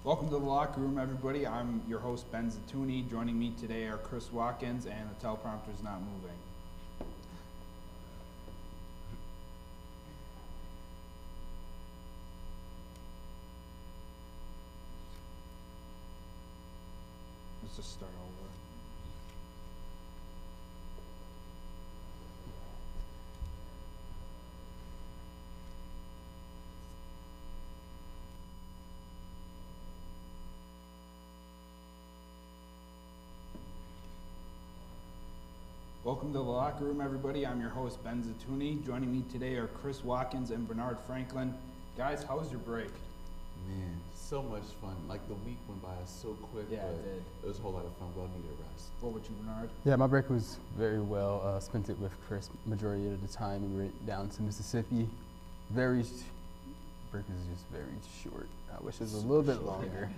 Welcome to the locker room, everybody. I'm your host, Ben Zatuni. Joining me today are Chris Watkins, and the teleprompter's not moving. Let's just start over. Welcome to the locker room, everybody. I'm your host, Ben Zatuni. Joining me today are Chris Watkins and Bernard Franklin. Guys, how was your break? Man, so much fun. Like, the week went by so quick. Yeah, but it did. It was a whole lot of fun. Well needed rest. What about you, Bernard? Yeah, my break was very well. Spent it with Chris majority of the time. We went down to Mississippi. Break was just very short. I wish it was a little bit longer.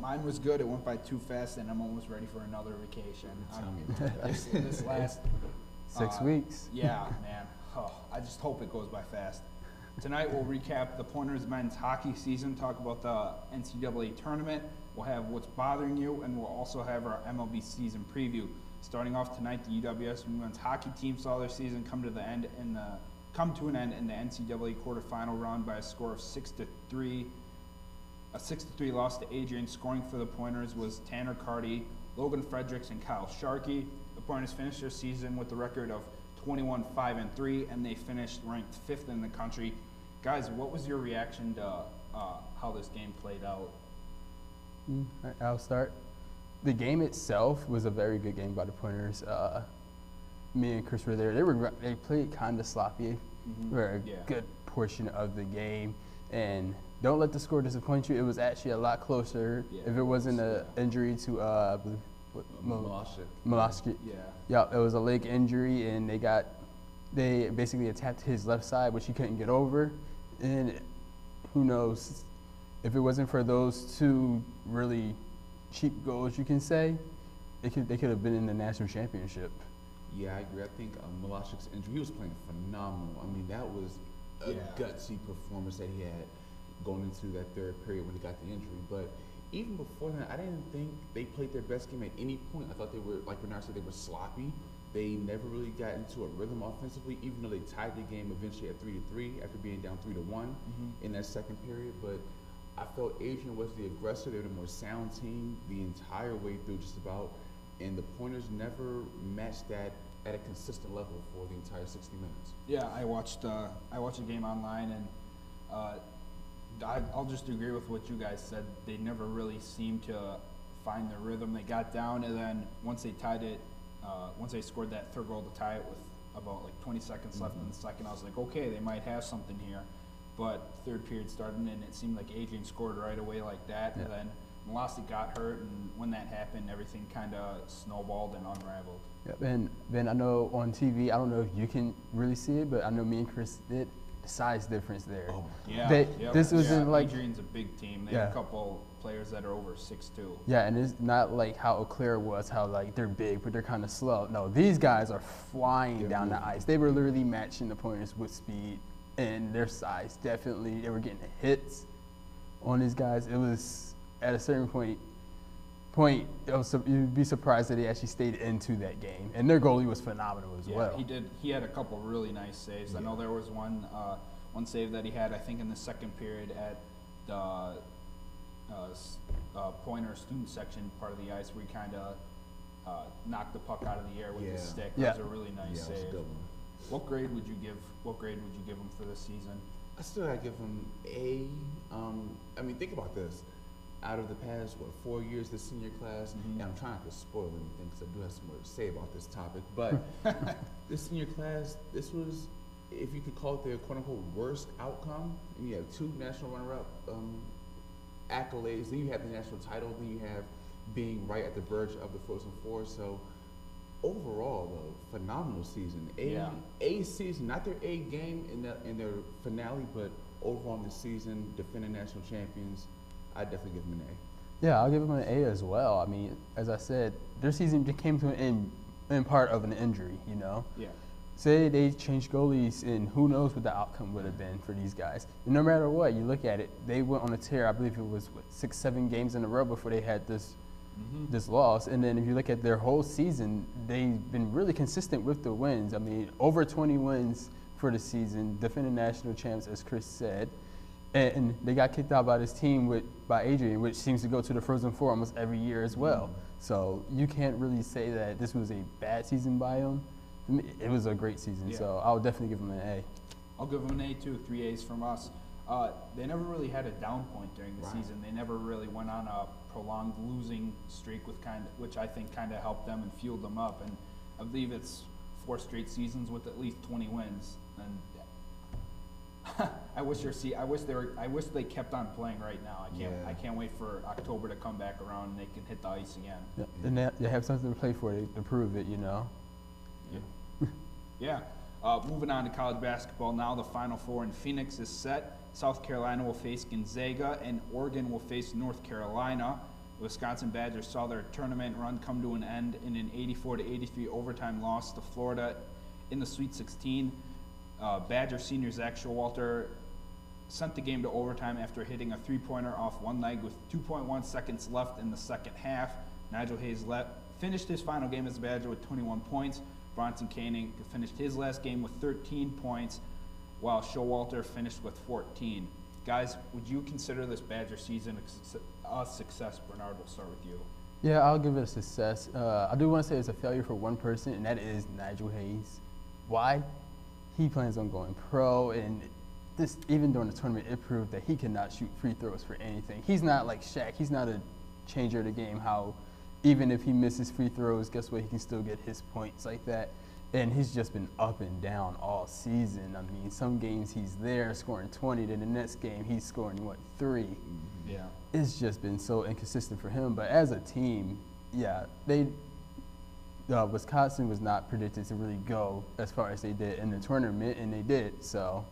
Mine was good. It went by too fast, and I'm almost ready for another vacation. Tell me about that. This last 6 weeks. Yeah, man. Oh, I just hope it goes by fast. Tonight we'll recap the Pointers men's hockey season, talk about the NCAA tournament. We'll have what's bothering you, and we'll also have our MLB season preview. Starting off tonight, the UWS women's hockey team saw their season come to an end in the NCAA quarterfinal run by a score of 6-3. A 6-3 loss to Adrian. Scoring for the Pointers was Tanner Carty, Logan Fredericks, and Kyle Sharkey. The Pointers finished their season with a record of 21-5-3, and they finished ranked 5th in the country. Guys, what was your reaction to how this game played out? I'll start. The game itself was a very good game by the Pointers. Me and Chris were there. They played kind of sloppy for a good portion of the game, and don't let the score disappoint you. It was actually a lot closer if it wasn't an injury to I believe Milošik. Yeah, it was a leg injury, and they basically attacked his left side, which he couldn't get over. And who knows, if it wasn't for those two really cheap goals, you can say, they could have been in the national championship. Yeah, I agree. I think Milošik's injury, he was playing phenomenal. I mean, that was a gutsy performance that he had going into that third period when he got the injury. But even before that, I didn't think they played their best game at any point. I thought they were, like Bernard said, they were sloppy. They never really got into a rhythm offensively, even though they tied the game eventually at 3-3 after being down 3-1 in that second period. But I felt Adrian was the aggressor. They were the more sound team the entire way through, just about. And the Pointers never matched that at a consistent level for the entire 60 minutes. Yeah, I watched the game online, and I'll just agree with what you guys said. They never really seemed to find their rhythm. They got down, and then once they tied it, once they scored that third goal to tie it with about like 20 seconds left in the second, I was like, okay, they might have something here. But third period started, and it seemed like Adrian scored right away like that, and then Milošik got hurt, and when that happened, everything kind of snowballed and unraveled. Yep, and Ben, I know on TV, I don't know if you can really see it, but I know me and Chris did. The size difference there. Oh, yeah. This wasn't like Adrian's a big team. They have a couple players that are over 6'2". Yeah, and it's not like how Eau Claire was, how like they're big but they're kind of slow. No, these guys are flying down the ice. They were literally matching the Pointers with speed and their size. Definitely, they were getting hits on these guys. It was at a certain point, you'd be surprised that he actually stayed into that game. And their goalie was phenomenal as well. He did. He had a couple really nice saves. I know there was one save that he had, I think, in the second period at the Pointer student section part of the ice, where he kind of knocked the puck out of the air with his stick. That was a really nice save. That was a good one. What grade would you give him for this season? I still gotta give him A. I mean, think about this. Out of the past, 4 years, this senior class, and I'm trying not to spoil anything because I do have some more to say about this topic, but this senior class, this was, if you could call it the quote-unquote worst outcome, and you have 2 national runner-up accolades, then you have the national title, then you have being right at the verge of the Frozen Four. So overall, though, phenomenal season. A season, not their A game in their finale, but overall in the season, defending national champions. I'd definitely give them an A. Yeah, I'll give them an A as well. I mean, as I said, their season came to an end in part of an injury, you know? Yeah. say they changed goalies, and who knows what the outcome would have been for these guys. And no matter what, you look at it, they went on a tear. I believe it was, 6, 7 games in a row before they had this loss. And then if you look at their whole season, they've been really consistent with the wins. I mean, over 20 wins for the season, defending national champs, as Chris said. And they got kicked out by this team by Adrian, which seems to go to the Frozen Four almost every year as well. So you can't really say that this was a bad season by them. It was a great season, so I'll definitely give them an A. I'll give them an A too, 3 A's from us. They never really had a down point during the season. They never really went on a prolonged losing streak, which I think kind of helped them and fueled them up. And I believe it's 4 straight seasons with at least 20 wins. And I wish they kept on playing right now. I can't wait for October to come back around and they can hit the ice again. Yeah. And they have something to play for to prove it, Yeah. Moving on to college basketball now, the Final Four in Phoenix is set. South Carolina will face Gonzaga, and Oregon will face North Carolina. The Wisconsin Badgers saw their tournament run come to an end in an 84-83 overtime loss to Florida in the Sweet 16. Badger senior Zach Showalter sent the game to overtime after hitting a three-pointer off one leg with 2.1 seconds left in the second half. Nigel Hayes finished his final game as a Badger with 21 points. Bronson Koenig finished his last game with 13 points, while Showalter finished with 14. Guys, would you consider this Badger season a success? Bernard, we'll start with you. Yeah, I'll give it a success. I do want to say it's a failure for one person, and that is Nigel Hayes. Why? He plans on going pro, and this, even during the tournament, it proved that he cannot shoot free throws for anything. He's not like Shaq. He's not a changer of the game, how even if he misses free throws, guess what? He can still get his points like that. And he's just been up and down all season. I mean, some games he's there scoring 20, then the next game he's scoring, 3? Yeah. It's just been so inconsistent for him. But as a team, yeah, Wisconsin was not predicted to really go as far as they did in the tournament, and they did. So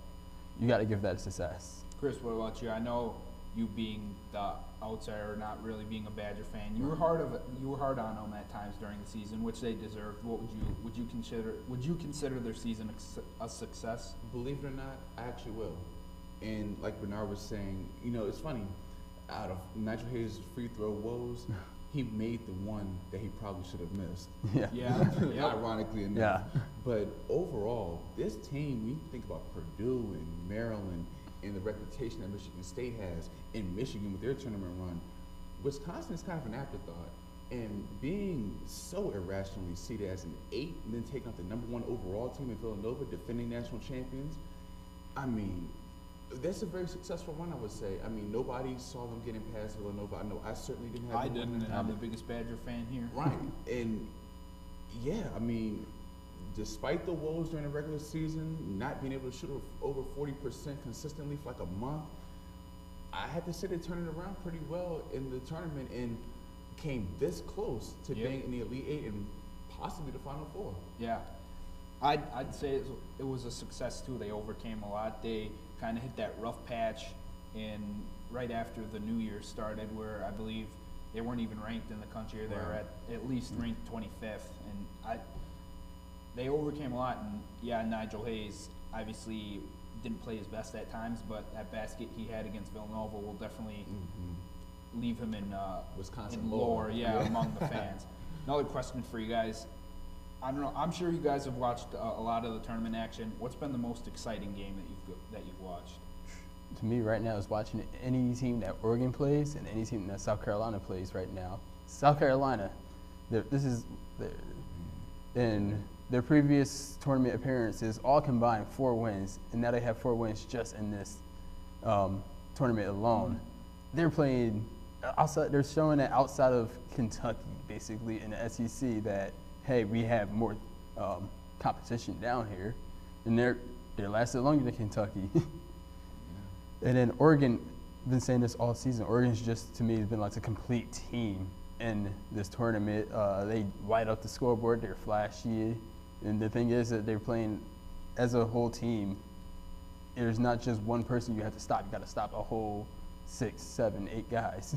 you got to give that a success. Chris, what about you? I know you being the outsider, not really being a Badger fan, you were hard on them at times during the season, which they deserved. What would you consider their season a success? Believe it or not, I actually will. And like Bernard was saying, it's funny. Out of Nigel Hayes' free throw woes, he made the one that he probably should have missed. Yeah. Ironically enough. Yeah. But overall, this team, when you think about Purdue and Maryland and the reputation that Michigan State has, in Michigan with their tournament run, Wisconsin is kind of an afterthought. And being so irrationally seeded as an 8 and then taking out the #1 overall team in Villanova, defending national champions, I mean, that's a very successful run, I would say. I mean, nobody saw them getting past Villanova. I know I certainly didn't have. I didn't, and I'm the biggest Badger fan here. Right, and yeah, I mean, despite the woes during the regular season, not being able to shoot over 40% consistently for like a month, I had to say they turned it around pretty well in the tournament and came this close to being in the Elite Eight and possibly the Final Four. Yeah, I'd say it was a success too. They overcame a lot. They kind of hit that rough patch right after the New Year started, where I believe they weren't even ranked in the country. They were at least ranked 25th, and they overcame a lot. And yeah, Nigel Hayes obviously didn't play his best at times, but that basket he had against Villanova will definitely leave him in Wisconsin lore, among the fans. Another question for you guys. I don't know. I'm sure you guys have watched a lot of the tournament action. What's been the most exciting game that you've watched? To me, right now, is watching any team that Oregon plays and any team that South Carolina plays right now. South Carolina, in their previous tournament appearances, all combined 4 wins, and now they have 4 wins just in this tournament alone. They're playing outside. They're showing that outside of Kentucky, basically in the SEC, that hey, we have more competition down here, and they're lasted longer than Kentucky. And then Oregon, I've been saying this all season, Oregon's just, to me, has been like a complete team in this tournament. They light up the scoreboard, they're flashy, and the thing is that they're playing as a whole team. There's not just one person you have to stop. You got to stop a whole 6, 7, 8 guys.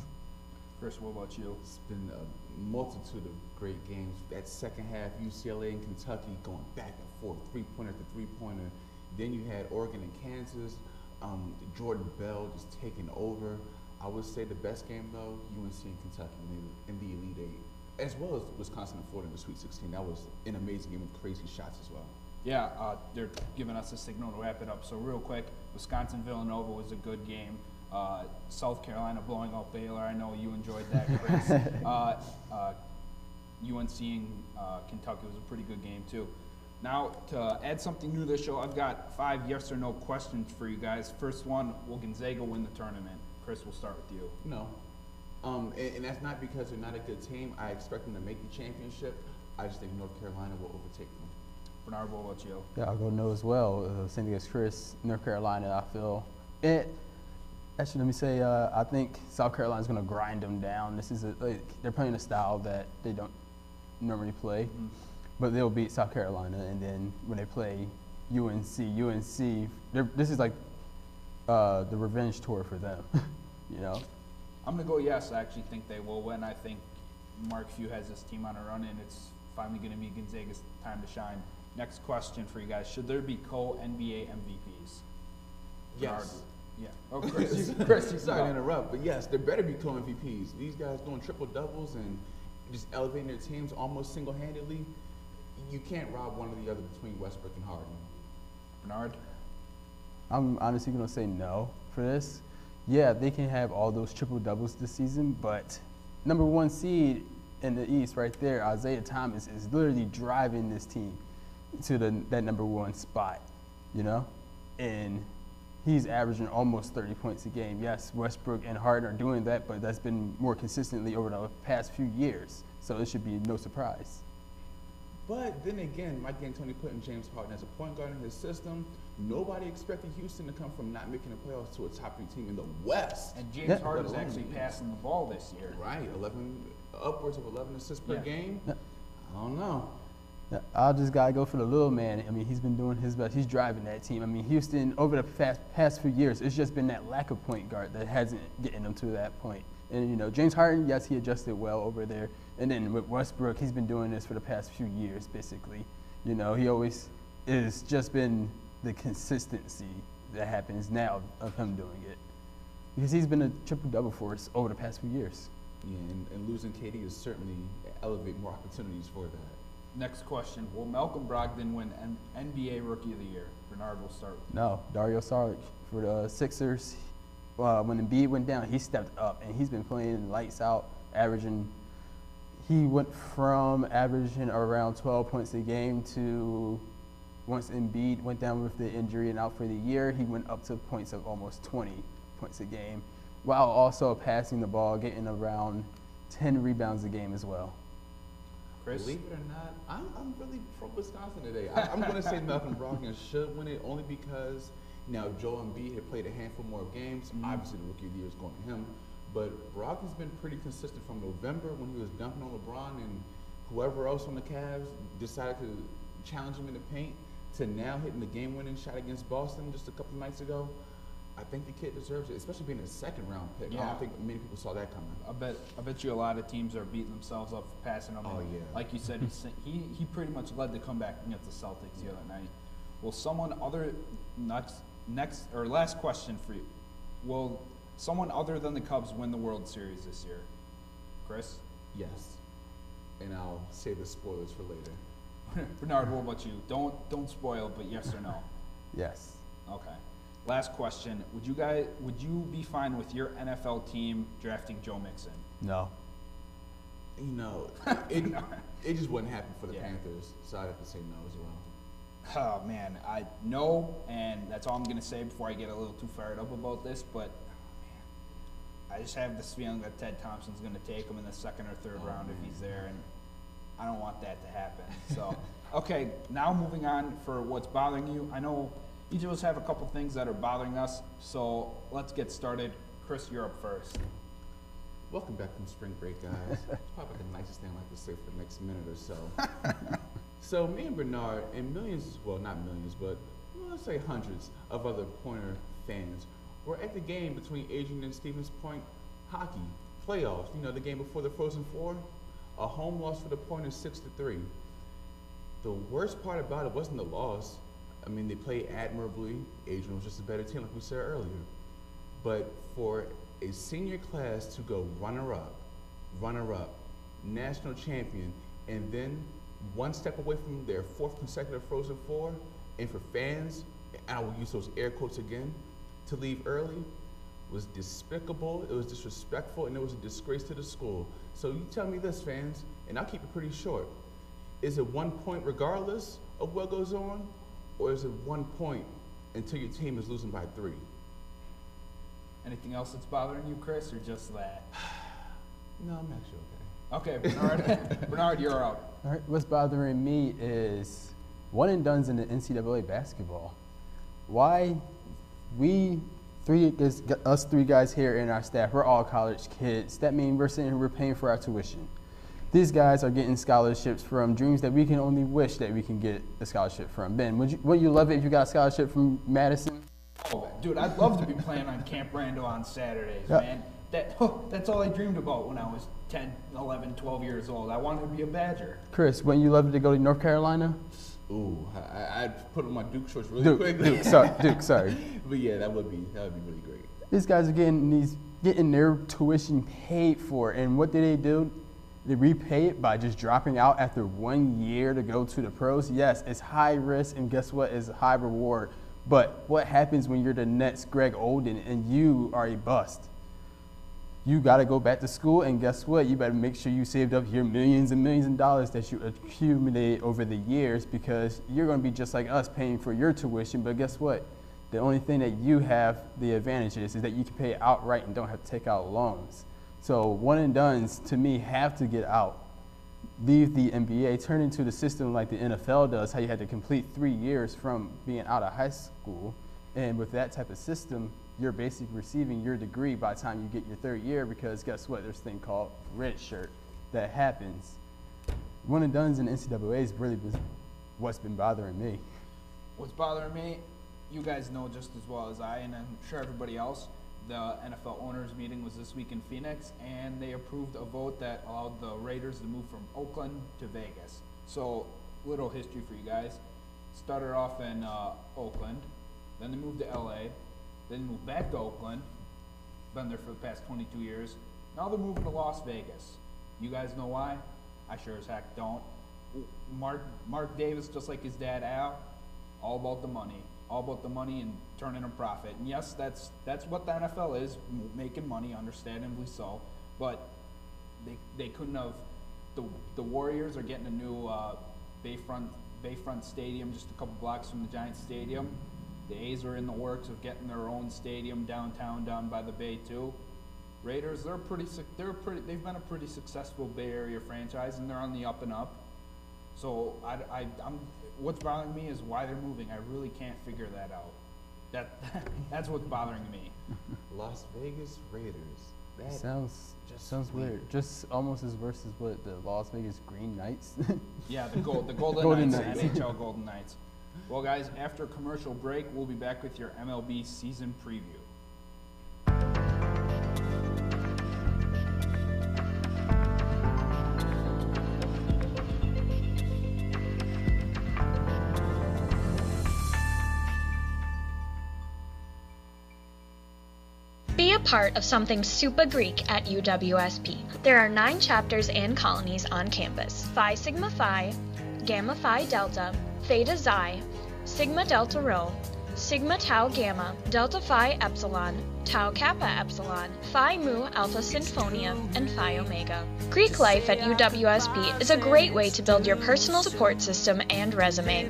Chris, what about you? It's been a multitude of great games. That second half, UCLA and Kentucky going back and forth, three-pointer after three-pointer. Then you had Oregon and Kansas, Jordan Bell just taking over. I would say the best game, though, UNC and Kentucky in the Elite Eight, as well as Wisconsin and Florida in the Sweet 16. That was an amazing game with crazy shots as well. Yeah, they're giving us a signal to wrap it up. So real quick, Wisconsin-Villanova was a good game. South Carolina blowing out Baylor. I know you enjoyed that, Chris. UNC and Kentucky was a pretty good game, too. Now, to add something new to the show, I've got 5 yes or no questions for you guys. First one, will Gonzaga win the tournament? Chris, we'll start with you. No. And that's not because they're not a good team. I expect them to make the championship. I just think North Carolina will overtake them. Bernard, what about you? Yeah, I'll go no as well. Same thing as Chris. North Carolina, I feel. Actually, let me say, I think South Carolina's going to grind them down. This is they're playing a style that they don't normally play, but they'll beat South Carolina. And then when they play UNC, this is like the revenge tour for them. You know. I'm going to go yes. I actually think they will win. I think Mark Few has this team on a run, and it's finally going to be Gonzaga's time to shine. Next question for you guys. Should there be co-NBA MVPs? Yes. Yeah. Oh, Chris, you sorry to interrupt, but yes, there better be co-MVPs. These guys doing triple doubles and just elevating their teams almost single-handedly. You can't rob one or the other between Westbrook and Harden. Bernard? I'm honestly going to say no for this. Yeah, they can have all those triple doubles this season, but number 1 seed in the East right there, Isaiah Thomas, is literally driving this team to that number 1 spot, you know? And he's averaging almost 30 points a game. Yes, Westbrook and Harden are doing that, but that's been more consistently over the past few years. So it should be no surprise. But then again, Mike D'Antoni putting James Harden as a point guard in his system. Nobody expected Houston to come from not making the playoffs to a top 3 team in the West. And James Harden's actually passing the ball this year. Right, upwards of 11 assists per game. Yeah. I don't know. I'll just gotta go for the little man. I mean, he's been doing his best. He's driving that team. I mean, Houston over the past few years, it's just been that lack of point guard that hasn't getting them to that point. And you know, James Harden, yes, he adjusted well over there. And then with Westbrook, he's been doing this for the past few years, basically. You know, he always it's just been the consistency that happens now of him doing it, because he's been a triple double for us over the past few years. Yeah, and losing KD is certainly elevate more opportunities for that. Next question. Will Malcolm Brogdon win NBA Rookie of the Year? Bernard, will start with you. No, Dario Saric for the Sixers. When Embiid went down, he stepped up, and he's been playing lights out, averaging. He went from averaging around 12 points a game to, once Embiid went down with the injury and out for the year, he went up to points of almost 20 points a game, while also passing the ball, getting around 10 rebounds a game as well. Chris? Believe it or not, I'm really pro Wisconsin today. I'm going to say Malcolm Brogdon should win it only because now Joel Embiid had played a handful more games. Obviously, the Rookie of the Year is going to him. But Brogdon's been pretty consistent from November when he was dunking on LeBron and whoever else on the Cavs decided to challenge him in the paint to now hitting the game-winning shot against Boston just a couple nights ago. I think the kid deserves it, especially being a second-round pick. Yeah. I don't think many people saw that coming. I bet you a lot of teams are beating themselves up for passing him. Oh, And yeah. Like you said, he pretty much led the comeback against the Celtics the other night. Will someone other last question for you? Will someone other than the Cubs win the World Series this year? Chris? Yes. And I'll save the spoilers for later. Bernard, what about you? Don't spoil, but yes or no? Yes. Okay. Last question. Would you be fine with your NFL team drafting Joe Mixon? No. You know, it just wouldn't happen for the Yeah. Panthers, so I'd have to say no as well. Oh man, I know, and that's all I'm gonna say before I get a little too fired up about this. But I just have this feeling that Ted Thompson's gonna take him in the second or third round if he's there, and I don't want that to happen. So, okay, now moving on for what's bothering you. I know each of us have a couple things that are bothering us, so let's get started. Chris, you're up first. Welcome back from spring break, guys. It's probably the nicest thing I like to say for the next minute or so. So me and Bernard and millions, well not millions, but let's say hundreds of other Pointer fans were at the game between Adrian and Stevens Point hockey playoffs, the game before the Frozen Four, a home loss for the Pointers 6-3. The worst part about it wasn't the loss. I mean, they played admirably. Adrian was just a better team, like we said earlier. But for a senior class to go runner-up, national champion, and then one step away from their 4th consecutive Frozen Four, and for fans, and I will use those air quotes again, to leave early was despicable, it was disrespectful, and it was a disgrace to the school. So you tell me this, fans, and I'll keep it pretty short. Is it 1 point regardless of what goes on, or is it 1 point until your team is losing by 3? Anything else that's bothering you, Chris, or just that? No, I'm actually Okay, Bernard, Bernard, you're up. All right, what's bothering me is one and dones in the NCAA basketball. Why us three guys here in our staff, we're all college kids. That means we're sitting here, we're paying for our tuition. These guys are getting scholarships from dreams that we can only wish that we can get a scholarship from. Ben, would you love it if you got a scholarship from Madison? Oh, dude, I'd love to be playing on Camp Randall on Saturdays, man. That's all I dreamed about when I was 10, 11, 12 years old. I wanted to be a Badger. Chris, wouldn't you love to go to North Carolina? Ooh, I'd put on my Duke shorts really quick. Duke, sorry. But yeah, that would be really great. These guys are getting their tuition paid for, and what do? They repay it by just dropping out after 1 year to go to the pros. Yes, it's high risk, and guess what? It's high reward. But what happens when you're the next Greg Oden and you are a bust? You got to go back to school, and guess what? You better make sure you saved up your millions and millions of dollars that you accumulated over the years, because you're going to be just like us paying for your tuition. But guess what? The only thing that you have the advantage is that you can pay it outright and don't have to take out loans. So one and dones, to me, have to get out. Leave the NBA, turn into the system like the NFL does, how you had to complete 3 years from being out of high school. And with that type of system, you're basically receiving your degree by the time you get your 3rd year, because guess what? There's a thing called red shirt that happens. One and dones in the NCAA is really what's been bothering me. What's bothering me, you guys know just as well as I, and I'm sure everybody else, the NFL owners meeting was this week in Phoenix, and they approved a vote that allowed the Raiders to move from Oakland to Vegas. So, little history for you guys. Started off in Oakland, then they moved to LA, then they moved back to Oakland, been there for the past 22 years. Now they're moving to Las Vegas. You guys know why? I sure as heck don't. Mark Davis, just like his dad Al, all about the money. All about the money and turning a profit. And yes, that's what the NFL is, making money, understandably so. But they couldn't have. The Warriors are getting a new Bayfront Stadium, just a couple blocks from the Giants Stadium. The A's are in the works of getting their own stadium downtown, down by the Bay too. Raiders, they've been a pretty successful Bay Area franchise, and they're on the up and up. So I'm what's bothering me is why they're moving. I really can't figure that out. That's what's bothering me. Las Vegas Raiders. That sounds weird. Just almost as worse as what the Las Vegas Green Knights. Yeah, the Golden Knights, NHL Golden Knights. Well, guys, after a commercial break, we'll be back with your MLB season preview. Be a part of something super Greek at UWSP. There are 9 chapters and colonies on campus: Phi Sigma Phi, Gamma Phi Delta, Theta Xi, Sigma Delta Rho, Sigma Tau Gamma, Delta Phi Epsilon, Tau Kappa Epsilon, Phi Mu Alpha Sinfonia, and Phi Omega. Greek life at UWSP is a great way to build your personal support system and resume.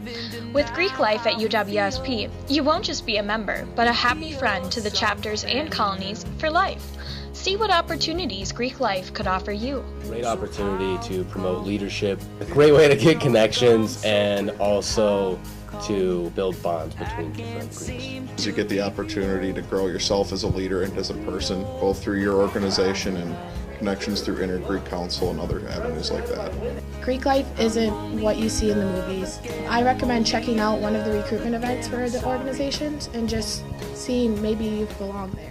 With Greek life at UWSP, you won't just be a member, but a happy friend to the chapters and colonies for life. See what opportunities Greek life could offer you. Great opportunity to promote leadership, a great way to get connections, and also to build bonds between different groups. You get the opportunity to grow yourself as a leader and as a person, both through your organization and connections through Inter-Greek Council and other avenues like that. Greek life isn't what you see in the movies. I recommend checking out one of the recruitment events for the organizations and just seeing maybe you belong there.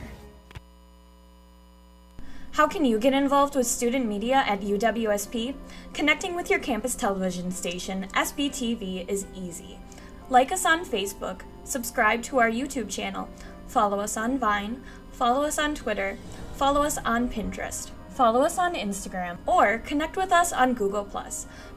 How can you get involved with student media at UWSP? Connecting with your campus television station, SBTV, is easy. Like us on Facebook, subscribe to our YouTube channel, follow us on Vine, follow us on Twitter, follow us on Pinterest, follow us on Instagram, or connect with us on Google+.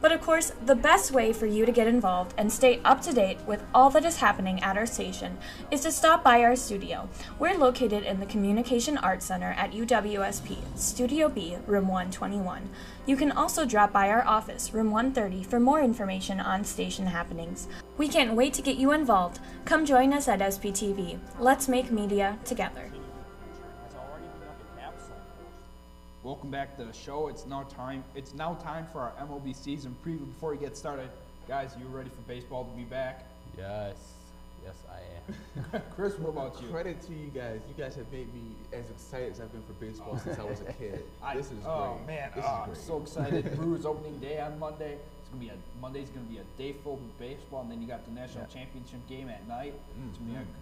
But of course, the best way for you to get involved and stay up to date with all that is happening at our station is to stop by our studio. We're located in the Communication Arts Center at UWSP, Studio B, Room 121. You can also drop by our office, Room 130, for more information on station happenings. We can't wait to get you involved. Come join us at SPTV. Let's make media together. Welcome back to the show. It's now time for our MLB season preview. Before we get started, guys, you ready for baseball to be back? Yes, I am. Chris, what about you? Credit to you guys. You guys have made me as excited as I've been for baseball since I was a kid. This is oh great. man, This is I'm great. so excited. Brewers opening day on Monday. Monday's gonna be a day filled with baseball, and then you got the national championship game at night.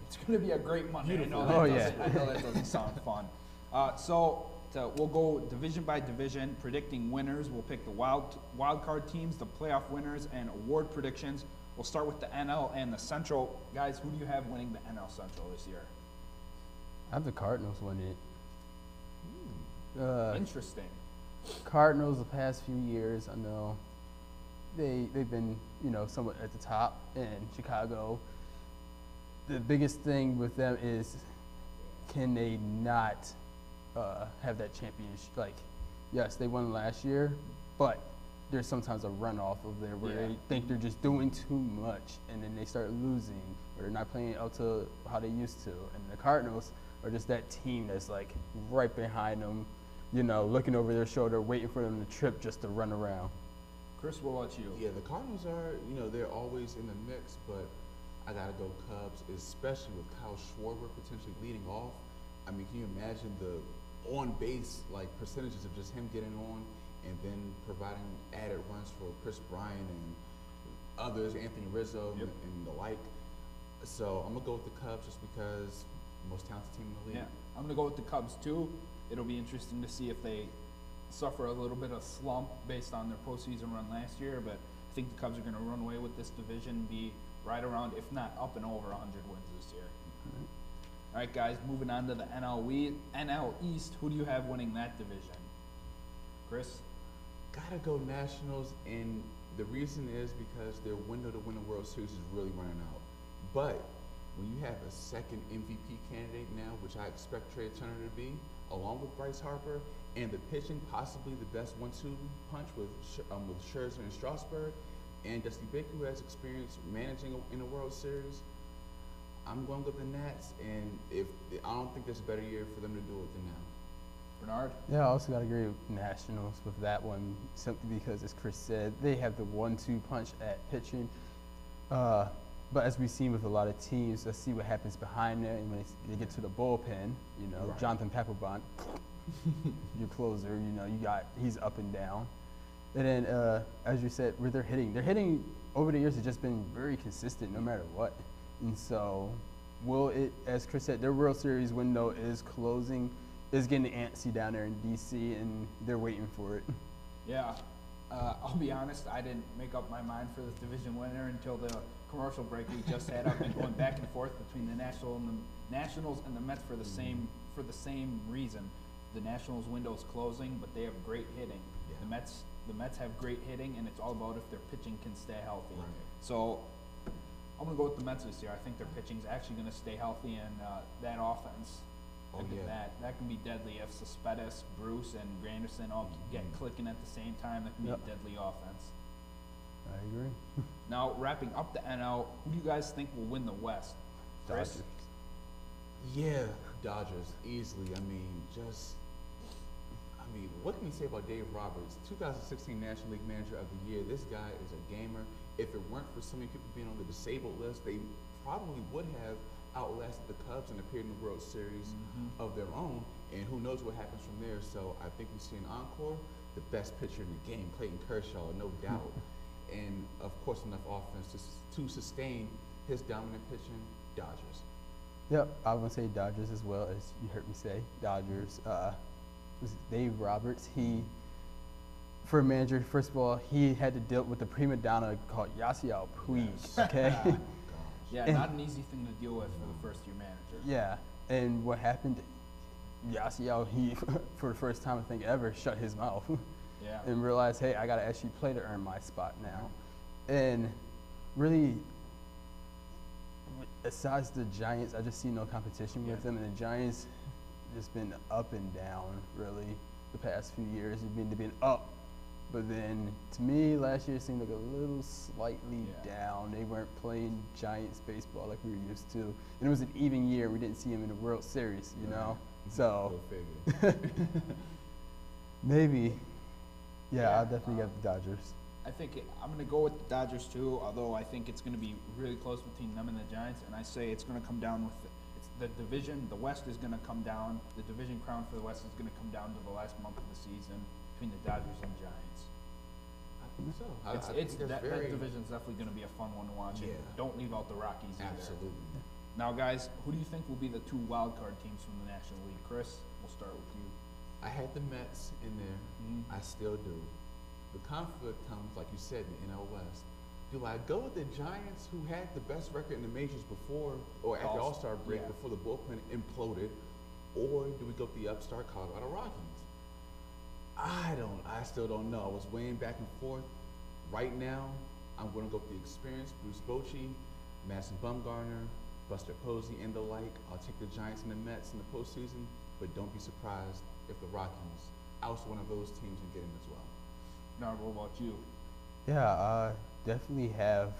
It's gonna be a great Monday. I know that doesn't sound fun. We'll go division by division, predicting winners. We'll pick the wild card teams, the playoff winners, and award predictions. We'll start with the NL and the Central. Guys, who do you have winning the NL Central this year? I have the Cardinals winning it. Interesting. Cardinals the past few years, I know they've been, somewhat at the top in Chicago. The biggest thing with them is, can they not have that championship? Yes, they won last year, but there's sometimes a runoff of there where they think they're just doing too much, and then they start losing, or they're not playing up to how they used to. And the Cardinals are just that team that's right behind them, looking over their shoulder, waiting for them to trip just to run around. Chris, what about you? Yeah, the Cardinals are, they're always in the mix, but I gotta go Cubs, especially with Kyle Schwarber potentially leading off. I mean, can you imagine the on-base percentages of just him getting on and then providing added runs for Chris Bryant and others, Anthony Rizzo and the like. So I'm gonna go with the Cubs just because most talented team in the league. Yeah, I'm gonna go with the Cubs too. It'll be interesting to see if they suffer a little bit of slump based on their postseason run last year, but I think the Cubs are gonna run away with this division, be right around, if not up and over 100 wins this year. All right, guys, moving on to the NL East. Who do you have winning that division? Chris? Gotta go Nationals, and the reason is because their window to win the World Series is really running out. But when you have a second MVP candidate now, which I expect Trey Turner to be, along with Bryce Harper, and the pitching possibly the best 1-2 punch with Scherzer and Strasburg, and Dusty Baker, who has experience managing in a World Series, I'm going to go with the Nats, and I don't think there's a better year for them to do it than now. Bernard? Yeah, I also got to agree with Nationals with that one, simply because, as Chris said, they have the 1-2 punch at pitching. But as we've seen with a lot of teams, let's see what happens behind there. And when they get to the bullpen, Right. Jonathan Papelbon, your closer, he's up and down. And then, as you said, with their hitting over the years has just been very consistent no matter what. And so, will it, as Chris said, their World Series window is closing, is getting antsy down there in D.C., and they're waiting for it. Yeah. I'll be honest, I didn't make up my mind for this division winner until the commercial break we just had. I've been going back and forth between the Nationals and the Mets for the same reason. The Nationals window is closing, but they have great hitting. Yeah. The Mets have great hitting, and it's all about if their pitching can stay healthy. Right. So I'm going to go with the Mets this year. I think their pitching's actually going to stay healthy, and that offense, that can be deadly. If Cespedes, Bruce, and Granderson all get clicking at the same time, that can be a deadly offense. I agree. Now, wrapping up the NL, who do you guys think will win the West? Chris? Dodgers. Yeah, Dodgers, easily. What can we say about Dave Roberts? 2016 National League Manager of the Year. This guy is a gamer. If it weren't for so many people being on the disabled list, they probably would have outlasted the Cubs and appeared in the World Series of their own. And who knows what happens from there. So I think we see an encore, the best pitcher in the game, Clayton Kershaw, no doubt. And, of course, enough offense to sustain his dominant pitching. Dodgers. Yep, I was going to say Dodgers as well, as you heard me say. Dodgers. was it Dave Roberts. For a manager, first of all, he had to deal with the prima donna called Yasiel Puig. Okay. Yeah, not an easy thing to deal with for the first-year manager. Yeah, and what happened? Yasiel, he for the first time I think ever shut his mouth. Yeah. And realized, hey, I got to actually play to earn my spot now. And really, besides the Giants, I just see no competition with them. And the Giants just been up and down, really, the past few years. They've been up. But then, to me, last year seemed like a little slightly down. They weren't playing Giants baseball like we were used to. And it was an even year. We didn't see them in the World Series, you know? So, Go figure. maybe. Yeah, Yeah, I'll definitely get the Dodgers. I think I'm going to go with the Dodgers too, although I think it's going to be really close between them and the Giants. And I say it's going to come down with the division. The West is going to come down. The division crown for the West is going to come down to the last month of the season between the Dodgers and Giants. I think so. That division's definitely going to be a fun one to watch. And Yeah. don't leave out the Rockies either. Absolutely. Now, guys, who do you think will be the 2 wild card teams from the National League? Chris, we'll start with you. I had the Mets in there. I still do. The conflict comes, like you said, in the NL West. Do I go with the Giants, who had the best record in the majors before, or at the All-Star break, yeah. before the bullpen imploded, or do we go with the upstart Colorado Rockies? I still don't know. I was weighing back and forth. Right now, I'm going to go with the experienced Bruce Bochy, Madison Bumgarner, Buster Posey, and the like. I'll take the Giants and the Mets in the postseason, but don't be surprised if the Rockies oust one of those teams and get in as well. Now, what about you? Yeah, I definitely have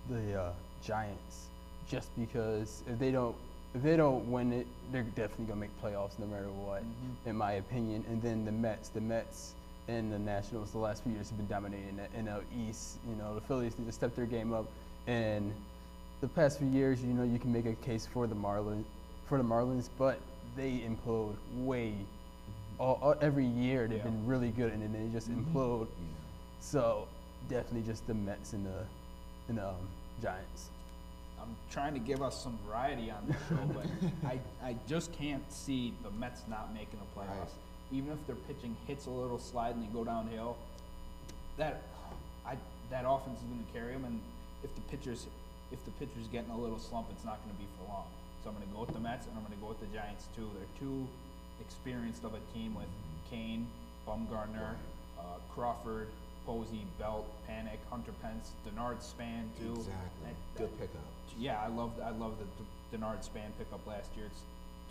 the Giants, just because if they don't win it, they're definitely gonna make playoffs no matter what, in my opinion. And then the Mets and the Nationals the last few years have been dominating the NL East. You know, the Phillies need to step their game up, and the past few years, you know, you can make a case for the Marlins, but they implode every year. They've been really good, and then they just implode. Yeah. So definitely just the Mets and the Giants. I'm trying to give us some variety on this show, but I just can't see the Mets not making the playoffs. Right. Even if their pitching hits a little slide and they go downhill, that offense is going to carry them. And if the pitcher's getting a little slump, it's not going to be for long. So I'm going to go with the Mets, and I'm going to go with the Giants too. They're too experienced of a team with Kane, Bumgarner, Crawford, Posey, Belt, Panic, Hunter Pence, Denard Span too. Exactly. Good pickup. Yeah, I love the Denard Span pickup last year. It's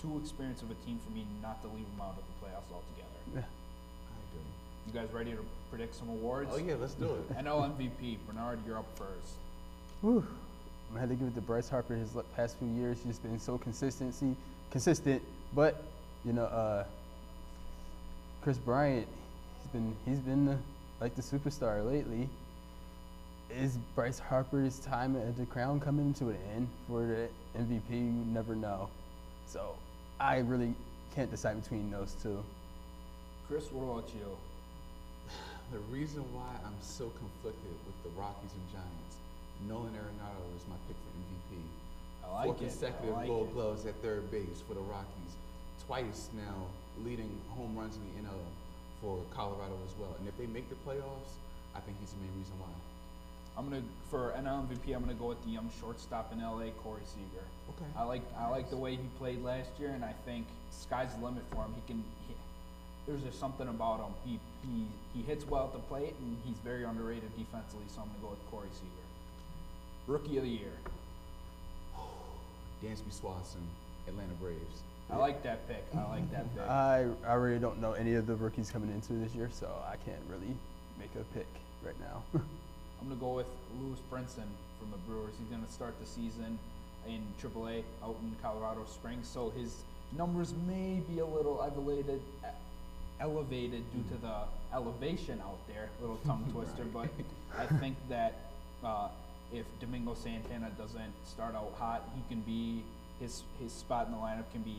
too experienced of a team for me not to leave them out of the playoffs altogether. Yeah. I agree. You guys ready to predict some awards? Oh yeah, let's do it. NL MVP, Bernard, you're up first. Whew. I'm gonna have to give it to Bryce Harper. His past few years, he's been so consistent. But you know, Chris Bryant, he's been the superstar lately. Is Bryce Harper's time at the crown coming to an end for the MVP? You never know. So I really can't decide between those two. Chris, what about you? The reason why I'm so conflicted with the Rockies and Giants, Nolan Arenado is my pick for MVP. I like 4 it. consecutive I like Gold it. Gloves at third base for the Rockies. Twice now leading home runs in the NL for Colorado as well. And if they make the playoffs, I think he's the main reason why. For NL MVP, I'm gonna go with the young shortstop in LA, Corey Seager. Okay. I like the way he played last year, and I think sky's the limit for him. There's just something about him. He hits well at the plate, and he's very underrated defensively. So I'm gonna go with Corey Seager. Rookie of the year. Dansby Swanson, Atlanta Braves. I like that pick. I really don't know any of the rookies coming into this year, so I can't really make a pick right now. I'm gonna go with Lewis Brinson from the Brewers. He's gonna start the season in AAA out in Colorado Springs, so his numbers may be a little elevated due to the elevation out there. Little tongue twister, but I think that if Domingo Santana doesn't start out hot, he can be his spot in the lineup can be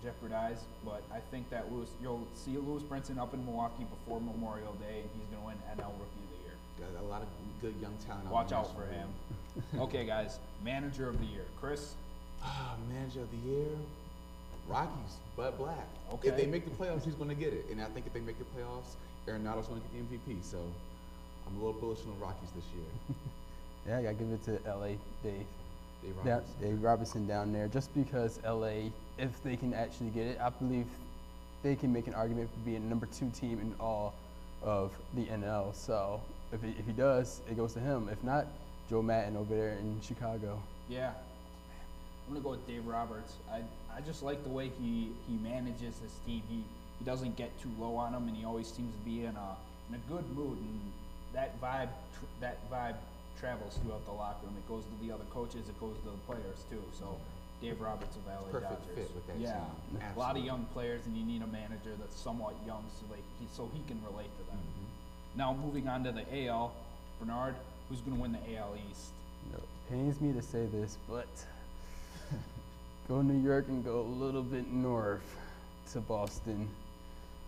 jeopardized. But I think that you'll see Lewis Brinson up in Milwaukee before Memorial Day, and he's gonna win NL Rookie of the Year. Got a lot of good young talent. Watch out for him. Okay, guys. Manager of the year, Chris. Manager of the year. Rockies, Bud Black. Okay. If they make the playoffs, he's going to get it. And I think if they make the playoffs, Arenado's going to get the MVP. So I'm a little bullish on the Rockies this year. Yeah, I gotta give it to LA, Dave. Dave Yeah, Robertson. Dave Robertson down there, just because LA, if they can actually get it, I believe they can make an argument for being number 2 team in all of the NL. So if he does, it goes to him. If not, Joe Madden over there in Chicago. Yeah. I'm gonna go with Dave Roberts. I just like the way he manages his team. He doesn't get too low on them, and he always seems to be in a good mood. And that vibe travels throughout the locker room. It goes to the other coaches. It goes to the players too. So Dave Roberts of LA Perfect Dodgers. fit with that yeah, team. a lot of Absolutely. young players, and you need a manager that's somewhat young, so he can relate to them. Mm-hmm. Now moving on to the AL, Bernard, who's gonna win the AL East? You know, it pains me to say this, but go New York and go a little bit north to Boston.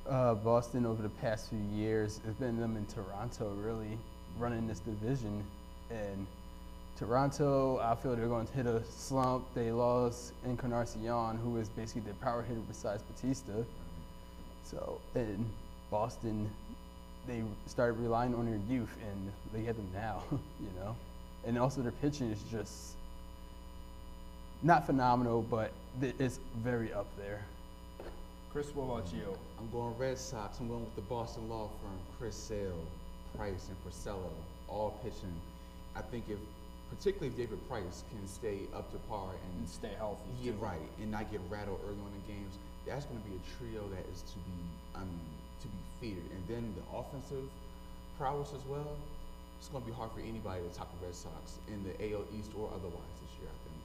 Boston over the past few years, it's been them in Toronto really running this division. And Toronto, I feel they're going to hit a slump. They lost Encarnacion, who is basically their power hitter besides Batista. So in Boston, they started relying on their youth, and they get them now, you know. And also their pitching is just not phenomenal, but it's very up there. Chris, what about you? I'm going Red Sox. I'm going with the Boston law firm, Chris Sale, Price, and Porcello, all pitching. I think particularly if David Price can stay up to par And and stay healthy. yeah, too. right, and not get rattled early on in games, that's going to be a trio that is to be feared. And then the offensive prowess as well. It's going to be hard for anybody to top the Red Sox in the AL East or otherwise this year, I think.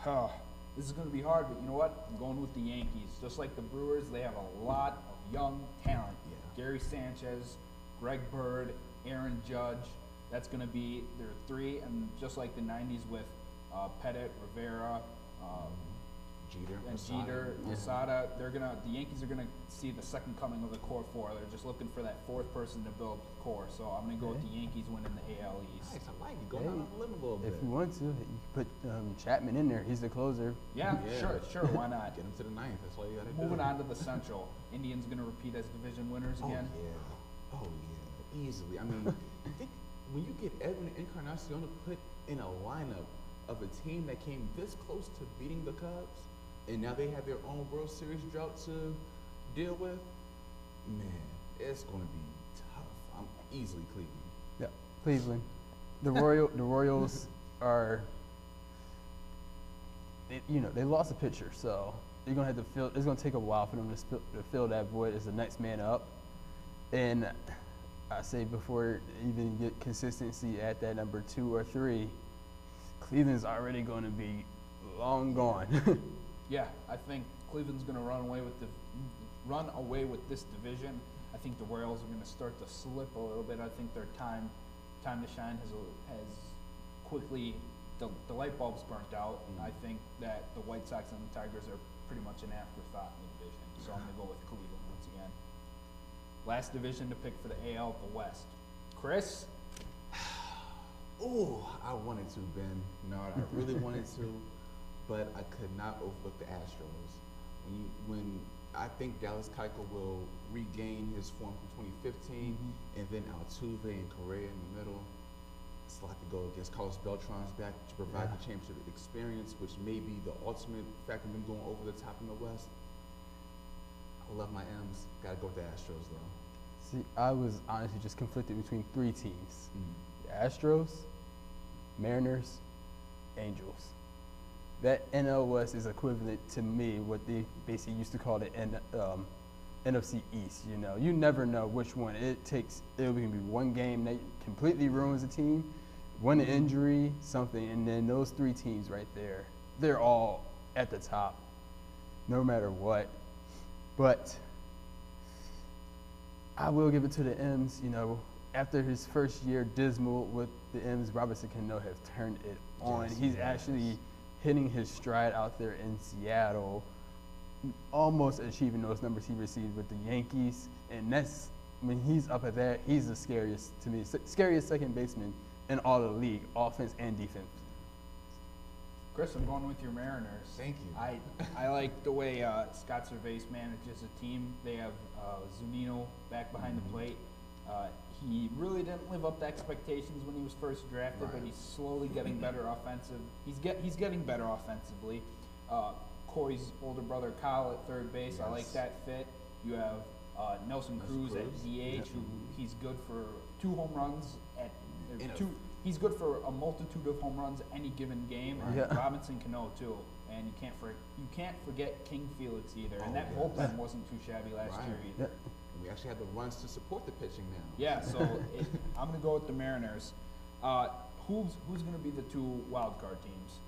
Oh, this is going to be hard, but you know what? I'm going with the Yankees. Just like the Brewers, they have a lot of young talent. Yeah. Gary Sanchez, Greg Bird, Aaron Judge. That's going to be their 3, and just like the 90s with Pettit, Rivera, Jeter, and Posada. Jeter, Posada, the Yankees are gonna see the second coming of the core 4. They're just looking for that 4th person to build the core. So I'm gonna go with the Yankees winning the AL East. Nice, I like it. Going out on a limb a little bit. If you want to, you can put Chapman in there. He's the closer. Yeah, Yeah. sure, why not? Get them to the 9th. That's all you got to do. Moving on to the Central, Indians gonna repeat as division winners Oh again. yeah. Oh yeah. Easily. I mean, think when you get Edwin Encarnacion to put in a lineup of a team that came this close to beating the Cubs, and now they have their own World Series drought to deal with, man, it's going to be tough. I'm easily Cleveland. Yeah, Cleveland. The Royals are, they lost a pitcher, so you're gonna have to fill. It's gonna take a while for them to fill that void as the next man up. And I say before they even get consistency at that number 2 or 3, Cleveland's already going to be long gone. Yeah, I think Cleveland's gonna run away with this division. I think the Royals are gonna start to slip a little bit. I think their time to shine has quickly the light bulb's burnt out. I think that the White Sox and the Tigers are pretty much an afterthought in the division. So I'm gonna go with Cleveland once again. Last division to pick for the AL, the West. Chris? Ooh, I wanted to, Ben. No, I really wanted to, but I could not overlook the Astros. When I think Dallas Keuchel will regain his form from 2015, and then Altuve and Correa in the middle, it's like to go against Carlos Beltran's back to provide the championship experience, which may be the ultimate factor in them going over the top in the West. I love my M's. Gotta go with the Astros though. See, I was honestly just conflicted between 3 teams. The Astros, Mariners, Angels. That NL West is equivalent to me what they basically used to call the NFC East. You never know which one. It can be one game that completely ruins a team, one injury, something, and then those 3 teams right there, they're all at the top, no matter what. But I will give it to the M's. After his first year dismal with the M's, Robinson Cano have turned it on. Yes, He's yes. actually hitting his stride out there in Seattle, almost achieving those numbers he received with the Yankees. And when he's up at that, he's the scariest, to me, scariest second baseman in all of the league, offense and defense. Chris, I'm going with your Mariners. Thank you. I like the way Scott Servais manages a team. They have Zunino back behind the plate. He really didn't live up to expectations when he was first drafted, but he's slowly getting better offensive. He's getting better offensively. Corey's older brother Kyle at third base. I like that fit. You have Nelson Cruz at DH, who he's good for 2 home runs at two. He's good for a multitude of home runs any given game. Yeah. Robinson Cano too, and you can't forget King Felix either. And that bullpen wasn't too shabby last year either. And we actually have the runs to support the pitching now. Yeah, so I'm gonna go with the Mariners. Who's gonna be the 2 wild card teams?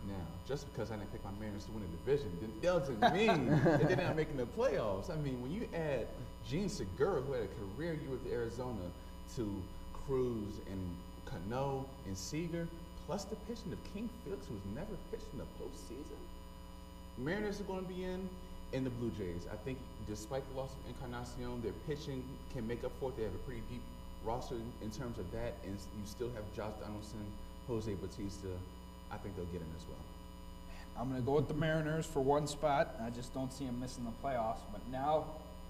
Now, just because I didn't pick my Mariners to win a division doesn't mean that they're not making the playoffs. I mean, when you add Gene Segura, who had a career year with Arizona, to Cruz and Cano and Seager, plus the pitching of King Felix, who's never pitched in the postseason, Mariners are going to be in the Blue Jays. I think despite the loss of Encarnacion, their pitching can make up for it. They have a pretty deep roster in terms of that, and you still have Josh Donaldson, Jose Bautista. I think they'll get in as well. I'm going to go with the Mariners for 1 spot. I just don't see them missing the playoffs. But now it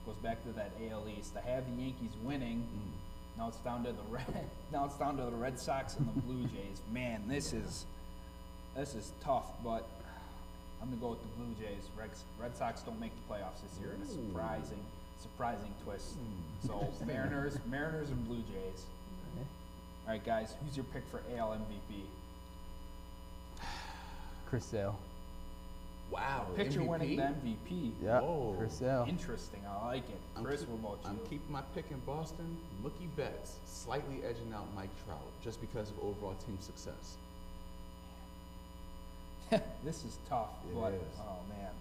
goes back to that AL East. To have the Yankees winning, now it's down to the Red Sox and the Blue Jays. Man, this is tough. But I'm going to go with the Blue Jays. Red Sox don't make the playoffs this year, and a surprising twist. So Mariners and Blue Jays. All right, guys, who's your pick for AL MVP? Chris Sale. Wow. Pitcher MVP? winning the MVP. Yeah, Whoa. Chris Sale. Interesting. I like it. Chris, what about you? I'm keeping my pick in Boston. Mookie Betts slightly edging out Mike Trout just because of overall team success. This is tough, but is. oh man,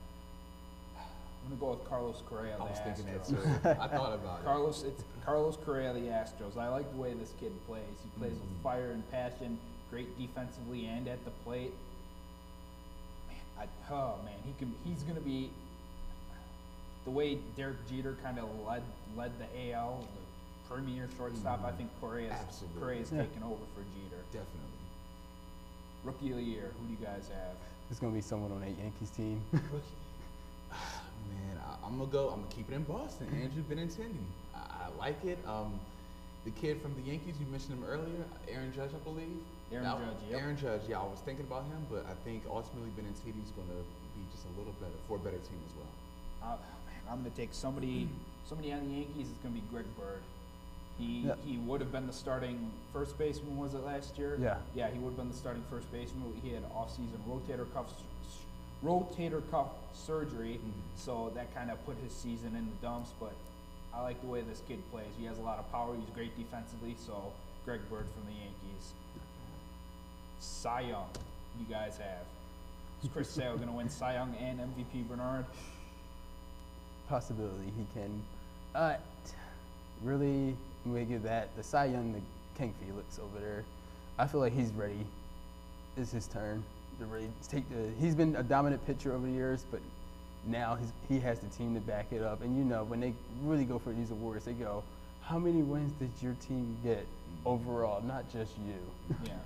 I'm gonna go with Carlos Correa. I was thinking that Astros. too. I thought about It's Carlos Correa, the Astros. I like the way this kid plays. He plays with fire and passion. Great defensively and at the plate. He's gonna be the way Derek Jeter kind of led the AL, the premier shortstop. I think Correa's taken over for Jeter. Definitely. Rookie of the year. Who do you guys have? It's gonna be someone on that Yankees team. Man, I'm gonna keep it in Boston. Andrew Benintendi. I like it. The kid from the Yankees, you mentioned him earlier, Aaron Judge, I believe. Aaron Judge, yeah, I was thinking about him, but I think ultimately Benintendi's going to be just a little better for a better team as well. I'm going to take somebody on the Yankees. It's going to be Greg Bird. He would have been the starting first baseman, was it last year? Yeah. Yeah, he would have been the starting first baseman. He had off-season rotator cuff surgery, so that kind of put his season in the dumps, but I like the way this kid plays. He has a lot of power. He's great defensively, so Greg Bird from the Yankees. Cy Young, you guys have. Is Chris Sale going to win Cy Young and MVP Bernard? Possibility he can. Really, I'm going to give that. The Cy Young, the King Felix over there, I feel like he's ready. It's his turn to really take he's been a dominant pitcher over the years, but now he has the team to back it up. And you know, when they really go for these awards, they go, how many wins did your team get overall, not just you? Yeah.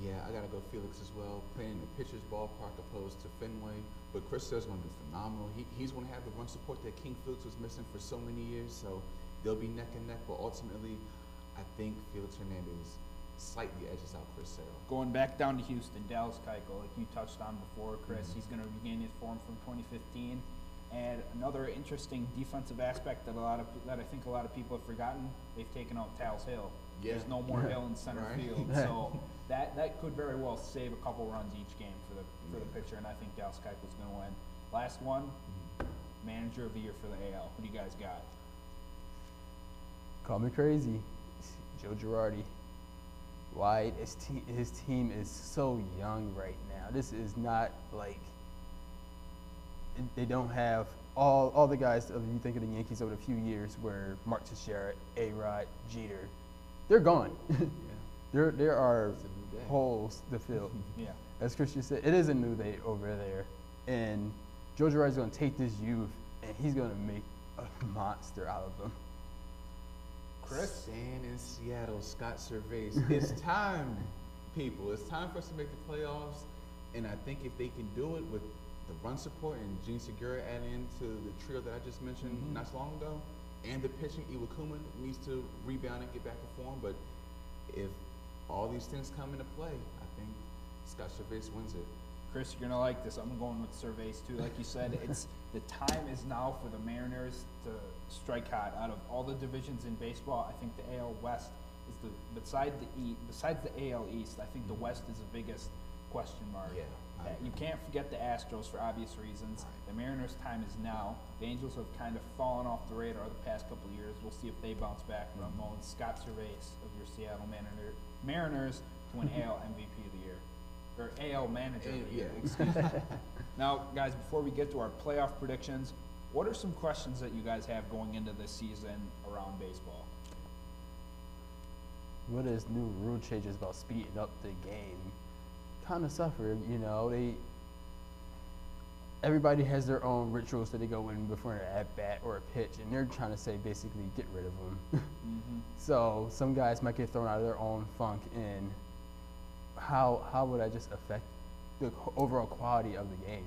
Yeah, I got to go Felix as well, playing in the pitcher's ballpark opposed to Fenway. But Chris Sale's going to be phenomenal. He's going to have the run support that King Felix was missing for so many years, so they'll be neck and neck. But ultimately, I think Felix Hernandez slightly edges out Chris Sale. Going back down to Houston, Dallas Keuchel, like you touched on before, Chris, he's going to regain his form from 2015. And another interesting defensive aspect that I think a lot of people have forgotten, they've taken out Tal's Hill. Yeah. There's no more Hill in center Right. field, so that could very well save a couple runs each game for the pitcher, and I think Dallas Keuchel's going to win. Last one, manager of the year for the AL. What do you guys got? Call me crazy. Joe Girardi. Why? His team is so young right now. This is not like they don't have all the guys of you think of the Yankees over a few years where Mark Teixeira, A-Rod, Jeter, they're gone. There are holes to fill. Yeah. As Christian said, it is a new day over there. And Joe Girardi's going to take this youth and he's going to make a monster out of them. Chris? Staying in Seattle, Scott Servais. It's time, people. It's time for us to make the playoffs. And I think if they can do it with the run support and Gene Segura adding into the trio that I just mentioned not so long ago, and the pitching, Iwakuma needs to rebound and get back in form. But if all these things come into play, I think Scott Cervais wins it. Chris, you're gonna like this. I'm going with Cervais too. Like you said, it's the time is now for the Mariners to strike hot. Out of all the divisions in baseball, I think the AL West is besides the AL East. I think the West is the biggest question mark. Yeah, You can't forget the Astros for obvious reasons. The Mariners' time is now. The Angels have kind of fallen off the radar the past couple of years. We'll see if they bounce back. But I'm going Scott Cervais of your Seattle Mariners to win AL MVP of the year. Or AL Manager of the Year, excuse me. Now, guys, before we get to our playoff predictions, what are some questions that you guys have going into this season around baseball? What is new rule changes about speeding up the game? Kind of suffer, you know. Everybody has their own rituals that they go in before an at bat or a pitch, and they're trying to say basically get rid of them. So some guys might get thrown out of their own funk. And how would that just affect the overall quality of the game?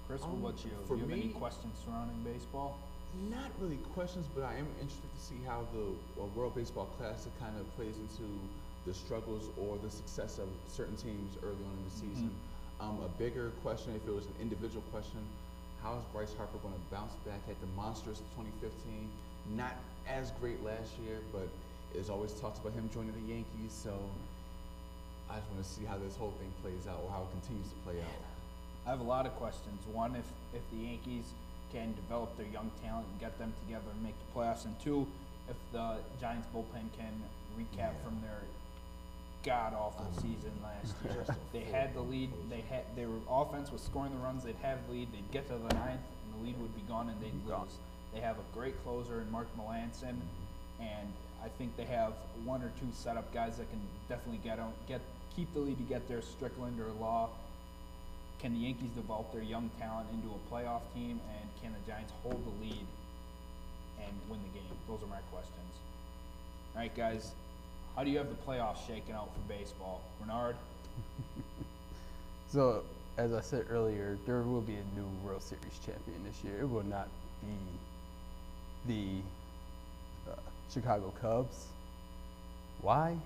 Chris, what about you? For Do you have any me- questions surrounding baseball? Not really questions, but I am interested to see how the World Baseball Classic kind of plays into the struggles or the success of certain teams early on in the season. A bigger question, if it was an individual question, how is Bryce Harper going to bounce back at the monstrous 2015? Not as great last year, but there's always talks about him joining the Yankees, so I just want to see how this whole thing plays out or how it continues to play out. I have a lot of questions. One, if the Yankees can develop their young talent and get them together and make the playoffs, and two, if the Giants bullpen can recap from their god-awful season last year. They had the lead. Their offense was scoring the runs. They'd have the lead. They'd get to the ninth, and the lead would be gone, and they'd lose. They have a great closer in Mark Melancon, and I think they have one or two setup guys that can definitely keep the lead to get there. Strickland or Law. Can the Yankees develop their young talent into a playoff team, and can the Giants hold the lead and win the game? Those are my questions. All right, guys. How do you have the playoffs shaken out for baseball? Bernard? So, as I said earlier, there will be a new World Series champion this year. It will not be the Chicago Cubs. Why?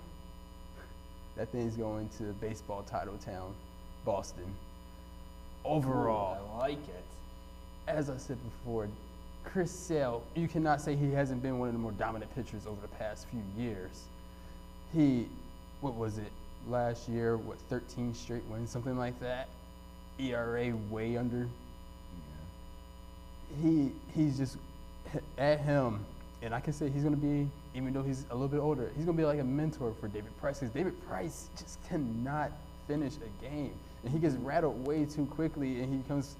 That thing's going to baseball title town, Boston. Overall, Ooh, I like it. as I said before, Chris Sale, you cannot say he hasn't been one of the more dominant pitchers over the past few years. What was it, last year, 13 straight wins, something like that? ERA way under. He's just, at him, and I can say he's going to be, even though he's a little bit older, he's going to be like a mentor for David Price, because David Price just cannot finish a game. And he gets rattled way too quickly, and he becomes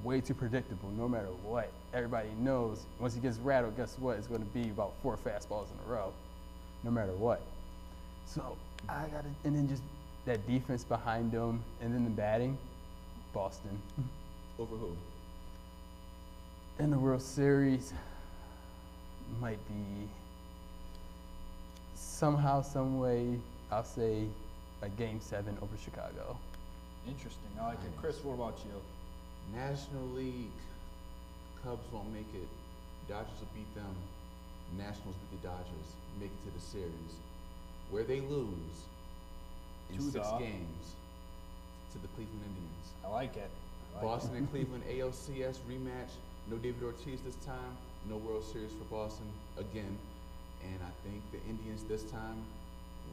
way too predictable no matter what. Everybody knows once he gets rattled, guess what? It's going to be about 4 fastballs in a row, no matter what. So and then just that defense behind him, and then the batting, Boston. Over who? In the World Series, might be somehow, some way, I'll say a Game 7 over Chicago. Interesting. I like it. Chris, what about you? National League, Cubs won't make it. Dodgers will beat them. Nationals beat the Dodgers, make it to the series, where they lose in To 6 the- games to the Cleveland Indians. I like it. Boston and Cleveland ALCS rematch. No David Ortiz this time. No World Series for Boston again. And I think the Indians this time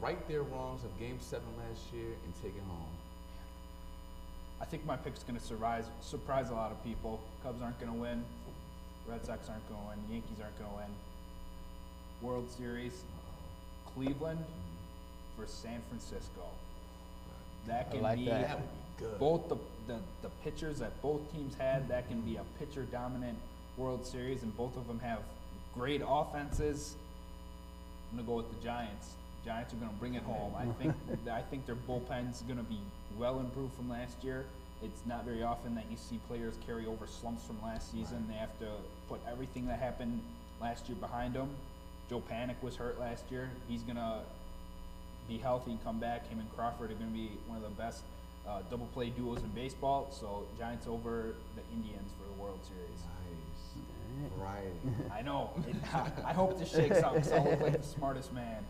right their wrongs of Game 7 last year and take it home. I think my pick's going to surprise a lot of people. Cubs aren't going to win. Red Sox aren't going to win. Yankees aren't going to win. World Series, Cleveland versus San Francisco. That can like be that. That would be good. both the pitchers that both teams had. That can be a pitcher dominant World Series, and both of them have great offenses. I'm gonna go with the Giants. Giants are gonna bring it home. I think their bullpen's gonna be well improved from last year. It's not very often that you see players carry over slumps from last season. They have to put everything that happened last year behind them. Joe Panic was hurt last year. He's gonna be healthy and come back. Him and Crawford are gonna be one of the best double play duos in baseball. So Giants over the Indians for the World Series. Nice. Right. I know. I hope this shakes out because I look like the smartest man.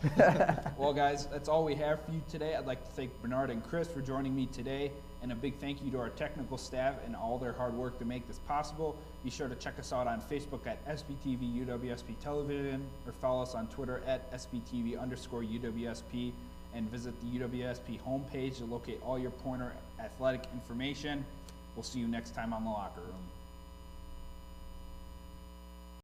Well, guys, that's all we have for you today. I'd like to thank Bernard and Chris for joining me today, and a big thank you to our technical staff and all their hard work to make this possible. Be sure to check us out on Facebook at SBTV UWSP Television, or follow us on Twitter at SBTV_UWSP, and visit the UWSP homepage to locate all your Pointer athletic information. We'll see you next time on The Locker Room.